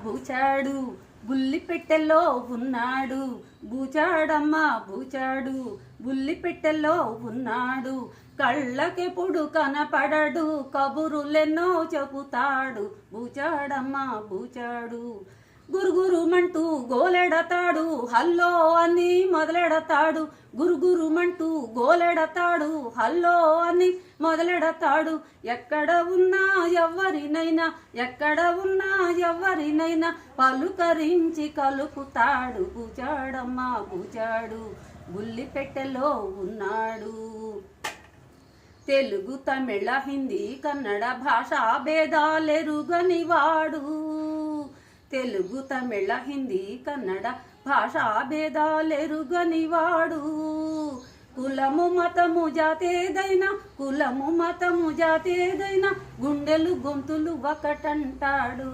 బూచాడు బుల్లి పెట్టెలో ఉన్నాడు బూచాడమ్మ బూచాడు బుల్లి పెట్టెలో ఉన్నాడు కళ్ళకెప్పుడు కనపడడు కబురులెన్నో చెబుతాడు బూచాడమ్మ బూచాడు గురుగురుమంటూ గోలెడతాడు హల్లో అని మొదలెడతాడు గురుగురుమంటూ గోలెడతాడు హల్లో అని మొదలెడతాడు ఎక్కడ ఉన్నా ఎవరినైనా పలుకరించి కలుపుతాడు బూచాడమ్మ బూచాడు బుల్లి పెట్టెలో ఉన్నాడు తెలుగు తమిళ హిందీ కన్నడ భాషా భేదాలెరుగనివాడు తెలుగు తమిళ హిందీ కన్నడ భాషా భేదాలెరుగనివాడు కులము మతము జాతేదైనా గుండెలు గొంతులు ఒకటంటాడు